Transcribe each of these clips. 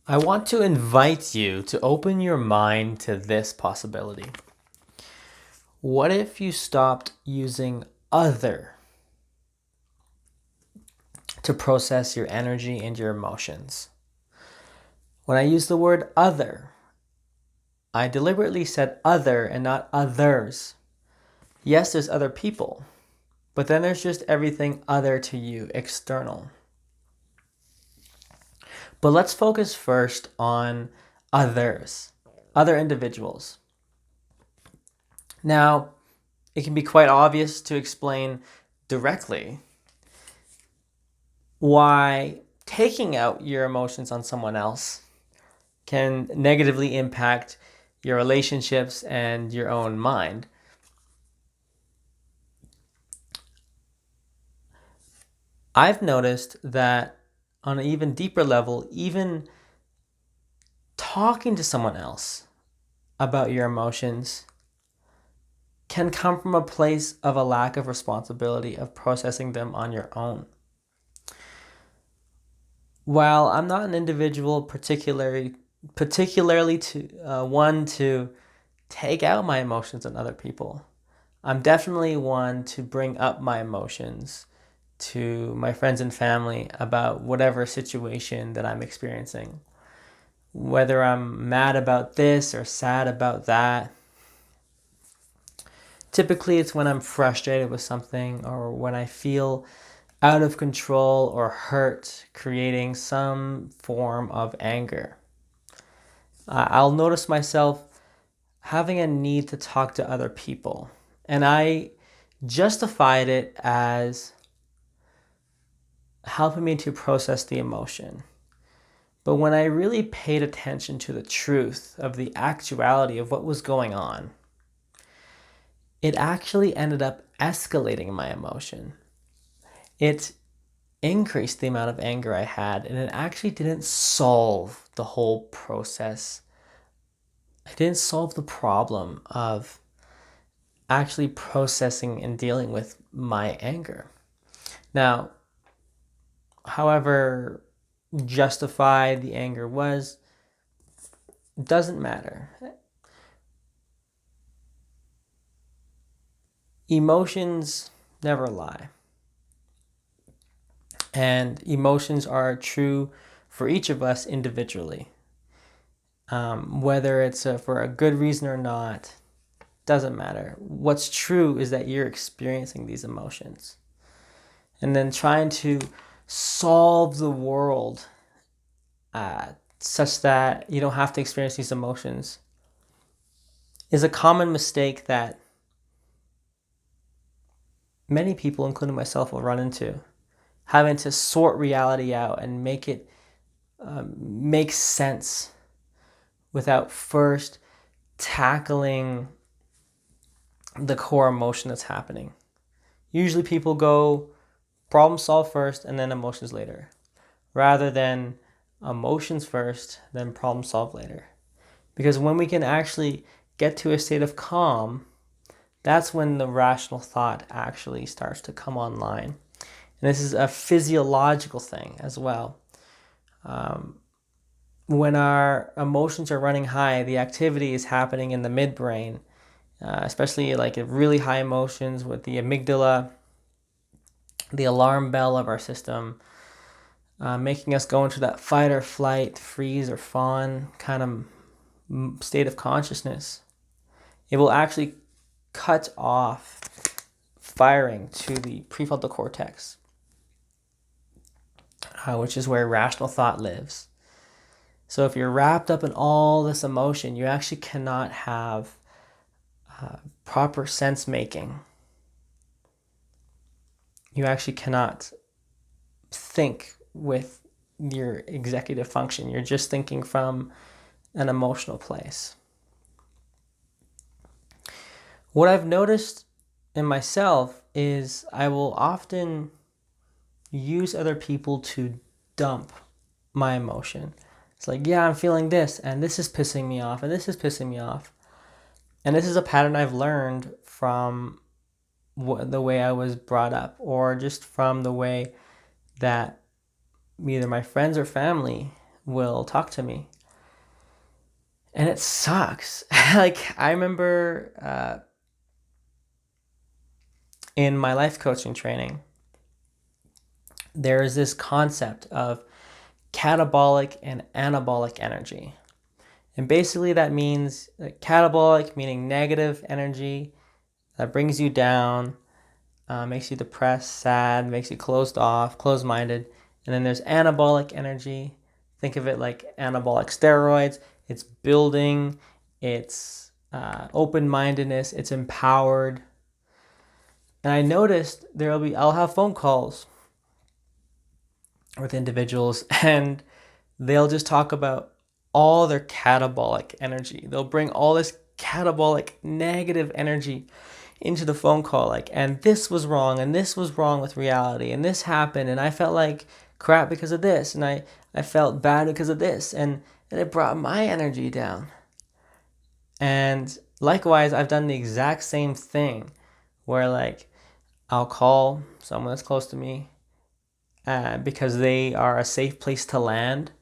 I want to invite you to open your mind to this possibility. What if you stopped using other to process your energy and your emotions? When I use the word other, I deliberately said other and not others. Yes, there's other people, but then there's just everything other to you, external. But let's focus first on others, other individuals. Now, it can be quite obvious to explain directly why taking out your emotions on someone else can negatively impact your relationships and your own mind. I've noticed that on an even deeper level, even talking to someone else about your emotions can come from a place of a lack of responsibility of processing them on your own. While I'm not an individual particularly to one to take out my emotions on other people, I'm definitely one to bring up my emotions to my friends and family about whatever situation that I'm experiencing. Whether I'm mad about this or sad about that. Typically, it's when I'm frustrated with something or when I feel out of control or hurt, creating some form of anger. I'll notice myself having a need to talk to other people, and I justified it as helping me to process the emotion. But when I really paid attention to the truth of the actuality of what was going on, it actually ended up escalating my emotion. It increased the amount of anger I had, and it actually didn't solve the whole process. It didn't solve the problem of actually processing and dealing with my anger. Now, however justified the anger was, doesn't matter. Emotions never lie. And emotions are true for each of us individually. Whether it's for a good reason or not, doesn't matter. What's true is that you're experiencing these emotions. And then trying to solve the world such that you don't have to experience these emotions is a common mistake that many people, including myself, will run into. Having to sort reality out and make it make sense without first tackling the core emotion that's happening. Usually people go problem solve first and then emotions later, rather than emotions first, then problem solve later. Because when we can actually get to a state of calm, that's when the rational thought actually starts to come online. And this is a physiological thing as well. When our emotions are running high, the activity is happening in the midbrain, especially like really high emotions with the amygdala, the alarm bell of our system, making us go into that fight or flight, freeze or fawn kind of state of consciousness. It will actually cut off firing to the prefrontal cortex, which is where rational thought lives. So if you're wrapped up in all this emotion, you actually cannot have proper sense making. You actually cannot think with your executive function. You're just thinking from an emotional place. What I've noticed in myself is I will often use other people to dump my emotion. It's like, yeah, I'm feeling this, and this is pissing me off, and this is pissing me off. And this is a pattern I've learned from the way I was brought up, or just from the way that either my friends or family will talk to me. And it sucks. Like, I remember in my life coaching training, there is this concept of catabolic and anabolic energy. And basically that means catabolic, meaning negative energy that brings you down, makes you depressed, sad, makes you closed off, closed-minded. And then there's anabolic energy. Think of it like anabolic steroids. It's building, it's open-mindedness, it's empowered. And I noticed I'll have phone calls with individuals and they'll just talk about all their catabolic energy. They'll bring all this catabolic negative energy into the phone call, like, and this was wrong, and this was wrong with reality, and this happened, and I felt like crap because of this, and I felt bad because of this, and it brought my energy down. And likewise, I've done the exact same thing where, like, I'll call someone that's close to me because they are a safe place to land.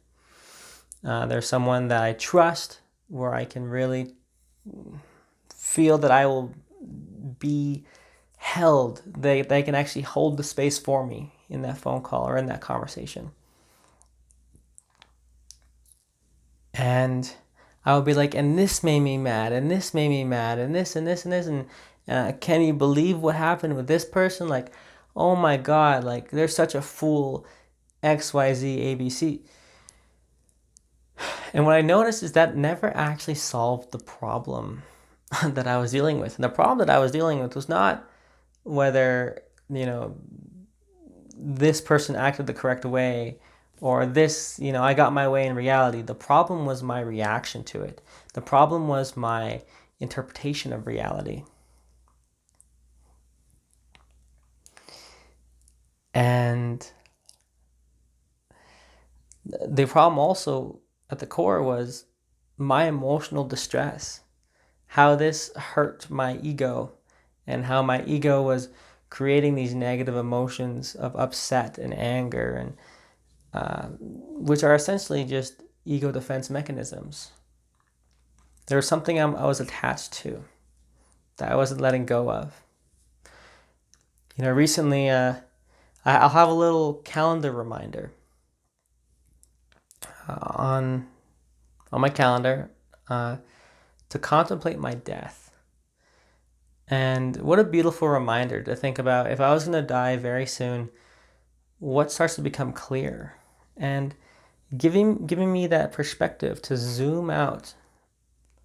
They're someone that I trust, where I can really feel that I will be held. They can actually hold the space for me in that phone call or in that conversation. And I would be like, and this made me mad, and this made me mad, and this, and this, and this, and can you believe what happened with this person? Like, oh my God, like, they're such a fool, XYZ, ABC. And what I noticed is that never actually solved the problem that I was dealing with. And the problem that I was dealing with was not whether, this person acted the correct way or this, I got my way in reality. The problem was my reaction to it. The problem was my interpretation of reality. And the problem also at the core was my emotional distress, how this hurt my ego, and how my ego was creating these negative emotions of upset and anger, and which are essentially just ego defense mechanisms. There was something I was attached to that I wasn't letting go of. Recently, I'll have a little calendar reminder on my calendar to contemplate my death. And what a beautiful reminder to think about, if I was going to die very soon, what starts to become clear, and giving me that perspective to zoom out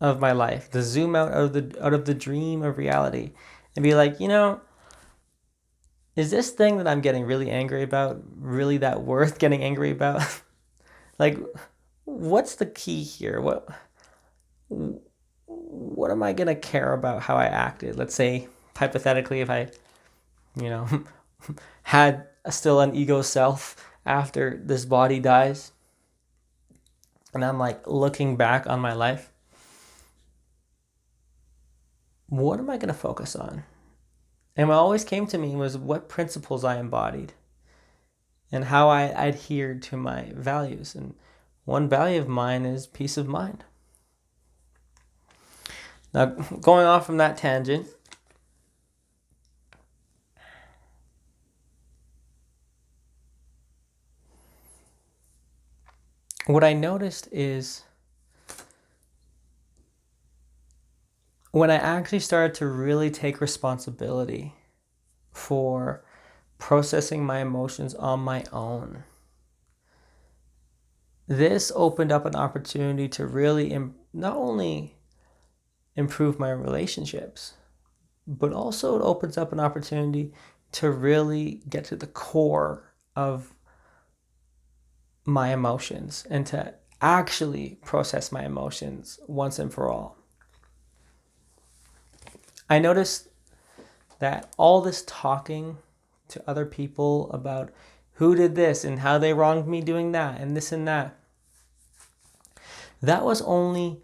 of my life, to zoom out of the dream of reality, and be like, is this thing that I'm getting really angry about really that worth getting angry about? Like, what's the key here? What am I gonna care about how I acted? Let's say hypothetically, if I, had still an ego self after this body dies, and I'm like looking back on my life, what am I gonna focus on? And what always came to me was what principles I embodied and how I adhered to my values. And one value of mine is peace of mind. Now, going off from that tangent, what I noticed is when I actually started to really take responsibility for processing my emotions on my own, this opened up an opportunity to really not only improve my relationships, but also it opens up an opportunity to really get to the core of my emotions and to actually process my emotions once and for all. I noticed that all this talking to other people about who did this and how they wronged me doing that and this and that, that was only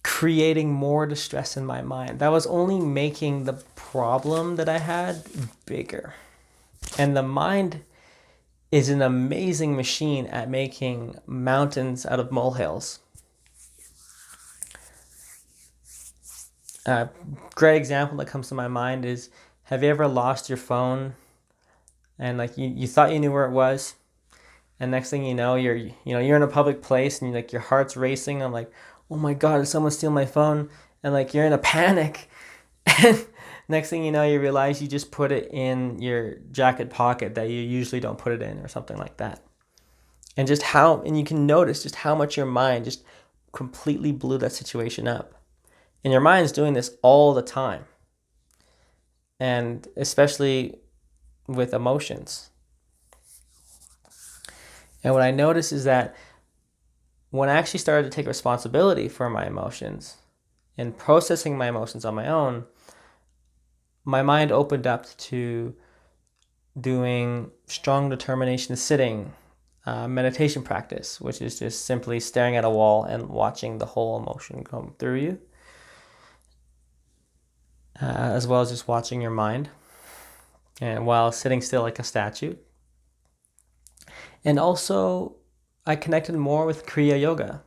creating more distress in my mind. That was only making the problem that I had bigger. And the mind is an amazing machine at making mountains out of molehills. A great example that comes to my mind is, have you ever lost your phone and like you thought you knew where it was, and next thing you know you're in a public place and like your heart's racing. I'm like, oh my God, did someone steal my phone? And like you're in a panic. And next thing you know, you realize you just put it in your jacket pocket that you usually don't put it in, or something like that. And you can notice just how much your mind just completely blew that situation up. And your mind's doing this all the time. And especially with emotions. And what I noticed is that when I actually started to take responsibility for my emotions and processing my emotions on my own, my mind opened up to doing strong determination sitting, meditation practice, which is just simply staring at a wall and watching the whole emotion come through you, as well as just watching your mind, and while sitting still like a statue. And also, I connected more with Kriya Yoga,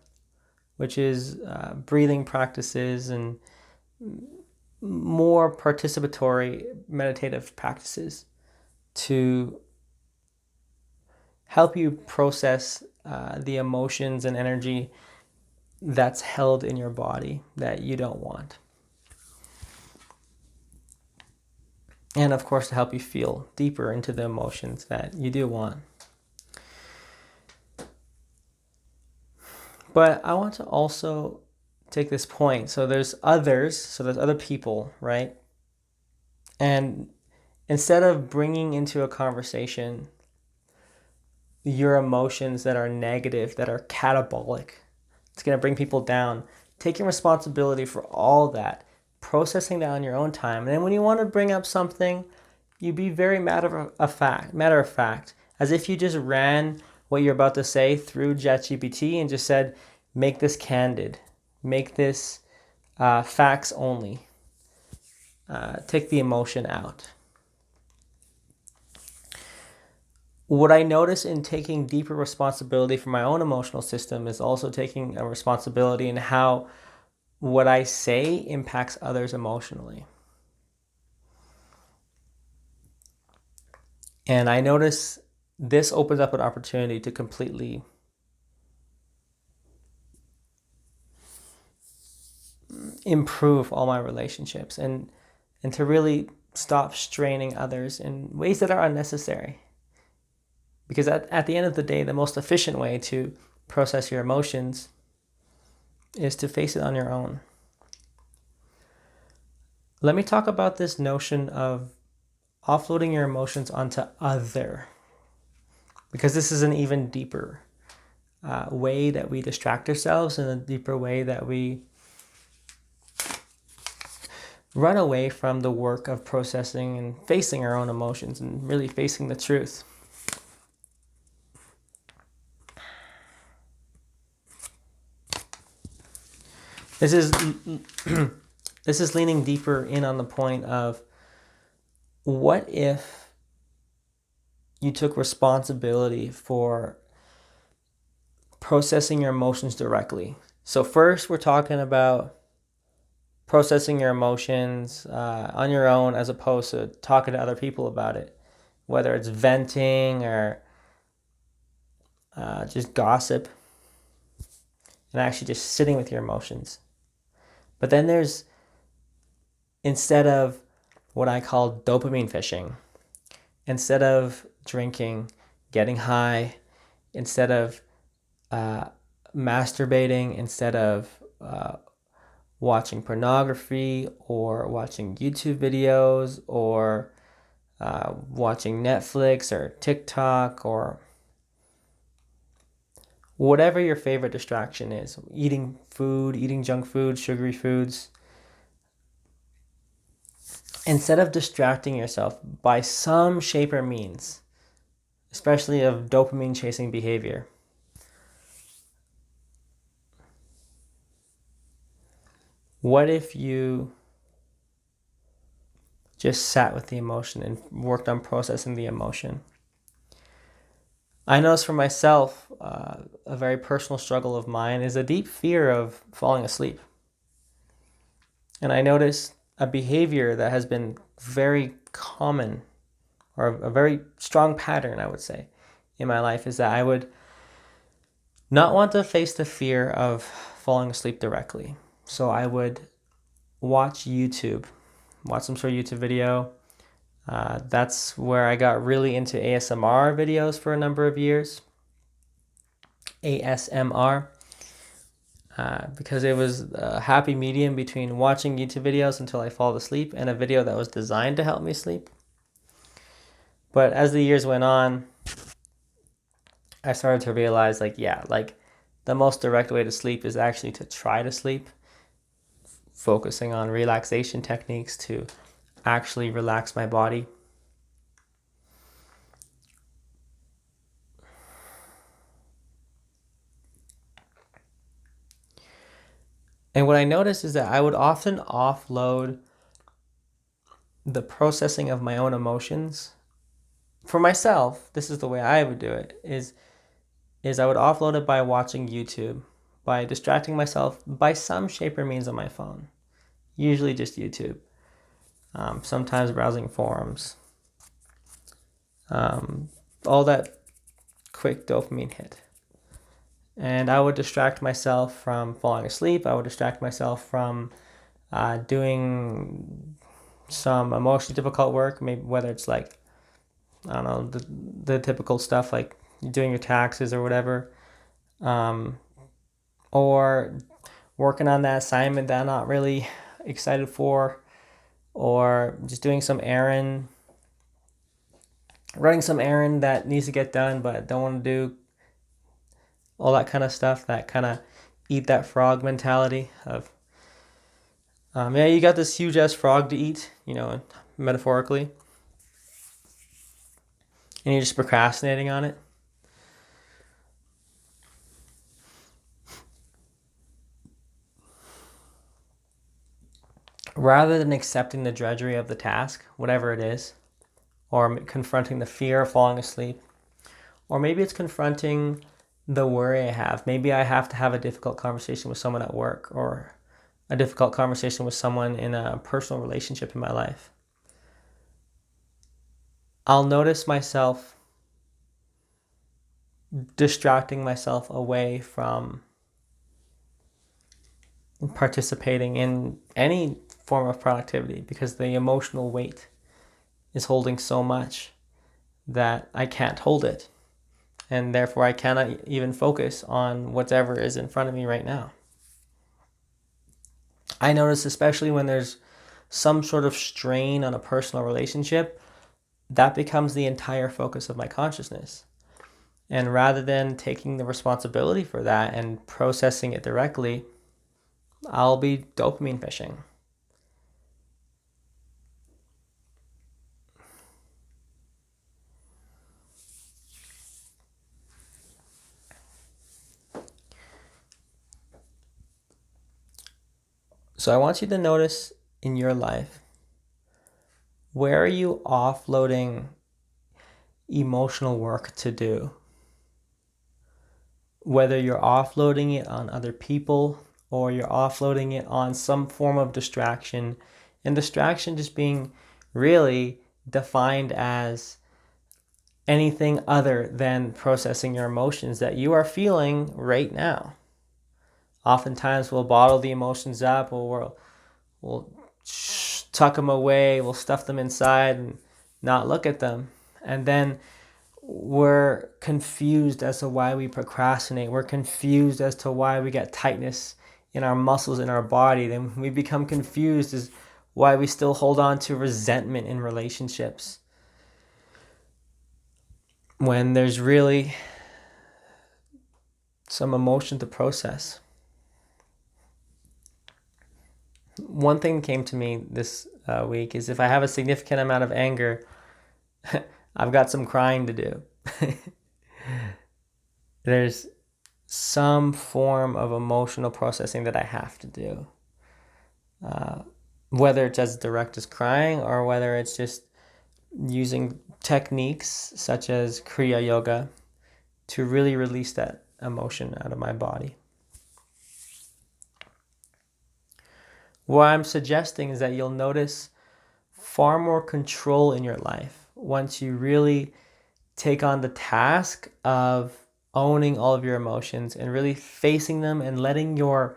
which is breathing practices and more participatory meditative practices to help you process the emotions and energy that's held in your body that you don't want. And of course, to help you feel deeper into the emotions that you do want. But I want to also take this point. So there's other people, right? And instead of bringing into a conversation your emotions that are negative, that are catabolic, it's going to bring people down, taking responsibility for all that, processing that on your own time. And then when you want to bring up something, you be very matter of fact, as if you just ran what you're about to say through ChatGPT and just said, make this candid, make this facts only, take the emotion out. What I notice in taking deeper responsibility for my own emotional system is also taking a responsibility in how what I say impacts others emotionally. And I notice this opens up an opportunity to completely improve all my relationships and to really stop straining others in ways that are unnecessary. Because at the end of the day, the most efficient way to process your emotions is to face it on your own. Let me talk about this notion of offloading your emotions onto other, because this is an even deeper way that we distract ourselves, and a deeper way that we run away from the work of processing and facing our own emotions and really facing the truth. This is leaning deeper in on the point of, what if you took responsibility for processing your emotions directly? So first, we're talking about processing your emotions on your own, as opposed to talking to other people about it, whether it's venting or just gossip, and actually just sitting with your emotions. But then there's, instead of what I call dopamine fishing, instead of drinking, getting high, instead of masturbating, instead of watching pornography or watching YouTube videos or watching Netflix or TikTok or whatever your favorite distraction is, eating junk food, sugary foods. Instead of distracting yourself by some shape or means, especially of dopamine chasing behavior, what if you just sat with the emotion and worked on processing the emotion? I notice for myself, a very personal struggle of mine is a deep fear of falling asleep. And I notice a behavior that has been very common, or a very strong pattern, I would say, in my life, is that I would not want to face the fear of falling asleep directly. So I would watch YouTube, watch some sort of YouTube video. That's where I got really into ASMR videos for a number of years. ASMR. Because it was a happy medium between watching YouTube videos until I fall asleep and a video that was designed to help me sleep. But as the years went on, I started to realize, like the most direct way to sleep is actually to try to sleep, focusing on relaxation techniques to actually relax my body. And what I noticed is that I would often offload the processing of my own emotions. For myself, this is the way I would do it, is I would offload it by watching YouTube, by distracting myself by some shape or means on my phone, usually just YouTube, sometimes browsing forums, all that quick dopamine hit. And I would distract myself from falling asleep. I would distract myself from doing some emotionally difficult work, maybe whether it's like, I don't know, the typical stuff like doing your taxes or whatever, or working on that assignment that I'm not really excited for, or just doing some errand, running some errand that needs to get done but don't want to do, all that kind of stuff, that kind of eat that frog mentality of, yeah, you got this huge ass frog to eat, metaphorically, and you're just procrastinating on it. Rather than accepting the drudgery of the task, whatever it is, or confronting the fear of falling asleep, or maybe it's confronting the worry I have. Maybe I have to have a difficult conversation with someone at work, or a difficult conversation with someone in a personal relationship in my life. I'll notice myself distracting myself away from participating in any form of productivity because the emotional weight is holding so much that I can't hold it. And therefore, I cannot even focus on whatever is in front of me right now. I notice, especially when there's some sort of strain on a personal relationship, that becomes the entire focus of my consciousness. And rather than taking the responsibility for that and processing it directly, I'll be dopamine fishing. So I want you to notice in your life, where are you offloading emotional work to do? Whether you're offloading it on other people or you're offloading it on some form of distraction, and distraction just being really defined as anything other than processing your emotions that you are feeling right now. Oftentimes we'll bottle the emotions up, or we'll tuck them away, we'll stuff them inside and not look at them. And then we're confused as to why we procrastinate. We're confused as to why we get tightness in our muscles in our body. Then we become confused as why we still hold on to resentment in relationships, when there's really some emotion to process. One thing came to me this week is, if I have a significant amount of anger, I've got some crying to do. There's some form of emotional processing that I have to do. Whether it's as direct as crying, or whether it's just using techniques such as Kriya Yoga, to really release that emotion out of my body. What I'm suggesting is that you'll notice far more control in your life once you really take on the task of owning all of your emotions and really facing them and letting your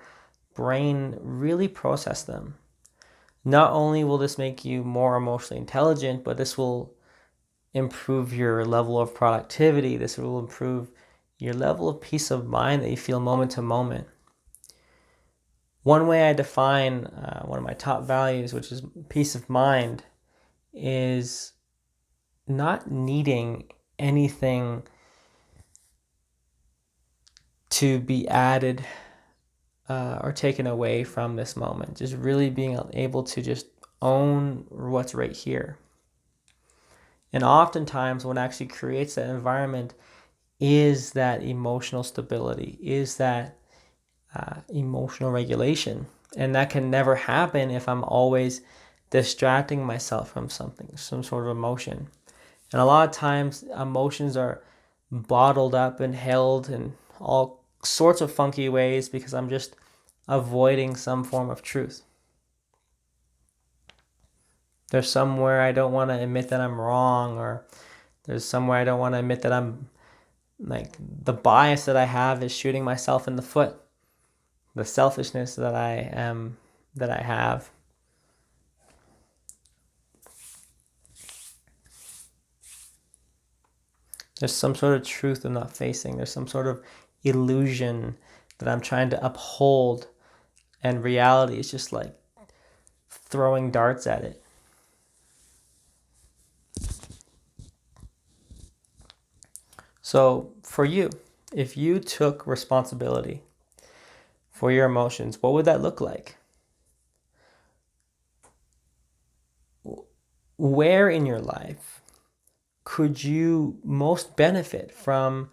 brain really process them. Not only will this make you more emotionally intelligent, but this will improve your level of productivity. This will improve your level of peace of mind that you feel moment to moment. One way I define one of my top values, which is peace of mind, is not needing anything to be added or taken away from this moment. Just really being able to just own what's right here. And oftentimes what actually creates that environment is that emotional stability, is that emotional regulation. And that can never happen if I'm always distracting myself from something, some sort of emotion. And a lot of times emotions are bottled up and held in all sorts of funky ways because I'm just avoiding some form of truth. There's somewhere I don't want to admit that I'm wrong, or there's somewhere I don't want to admit that I'm like the bias that I have is shooting myself in the foot. The selfishness that I have. There's some sort of truth I'm not facing. There's some sort of illusion that I'm trying to uphold, and reality is just like throwing darts at it. So for you, if you took responsibility for your emotions, what would that look like? Where in your life could you most benefit from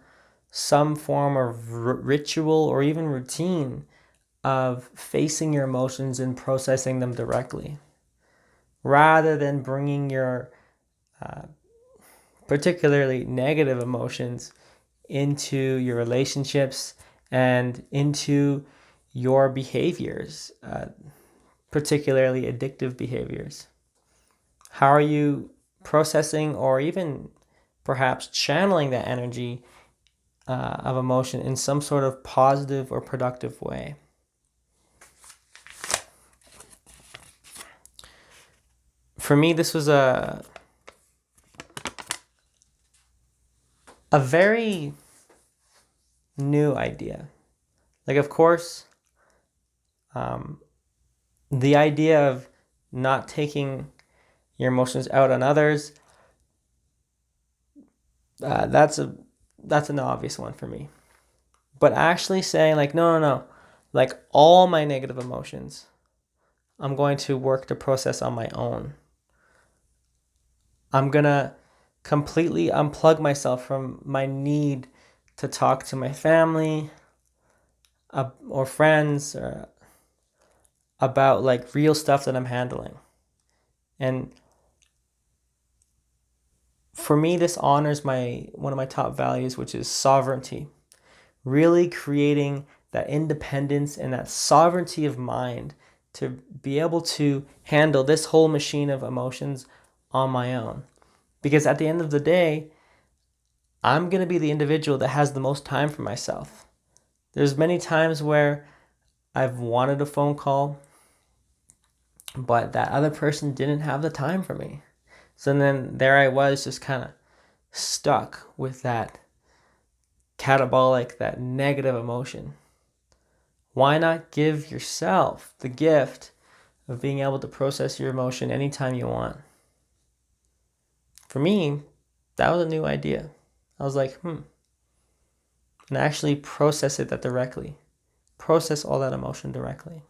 some form of ritual or even routine of facing your emotions and processing them directly, rather than bringing your particularly negative emotions into your relationships and into your behaviors, particularly addictive behaviors? How are you processing or even perhaps channeling that energy of emotion in some sort of positive or productive way? For me, this was a very new idea. Like, of course, the idea of not taking your emotions out on others, that's an obvious one for me. But actually saying like, no, like all my negative emotions, I'm going to work to process on my own. I'm gonna completely unplug myself from my need to talk to my family or friends about like real stuff that I'm handling. And for me, this honors one of my top values, which is sovereignty. Really creating that independence and that sovereignty of mind to be able to handle this whole machine of emotions on my own. Because at the end of the day, I'm going to be the individual that has the most time for myself. There's many times where I've wanted a phone call, but that other person didn't have the time for me. So then there I was, just kind of stuck with that catabolic, that negative emotion. Why not give yourself the gift of being able to process your emotion anytime you want? For me, that was a new idea. I was like, and actually process it that directly. Process all that emotion directly.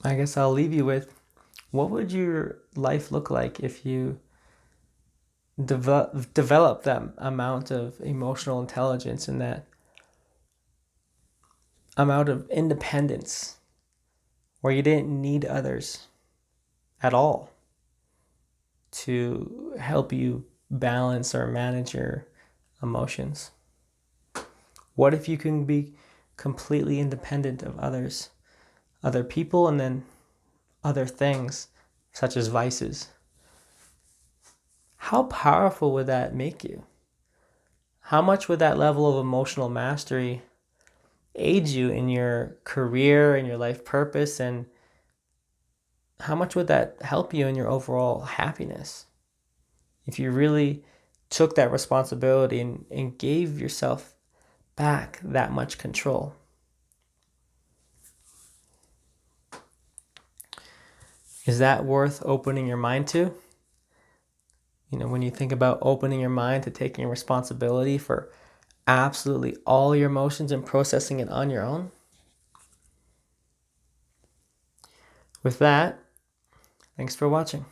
I guess I'll leave you with, what would your life look like if you develop that amount of emotional intelligence and that amount of independence where you didn't need others at all to help you balance or manage your emotions? What if you can be completely independent of others, other people, and then other things, such as vices? How powerful would that make you? How much would that level of emotional mastery aid you in your career and your life purpose? And how much would that help you in your overall happiness if you really took that responsibility and gave yourself back that much control? Is that worth opening your mind to? When you think about opening your mind to taking responsibility for absolutely all your emotions and processing it on your own? With that, thanks for watching.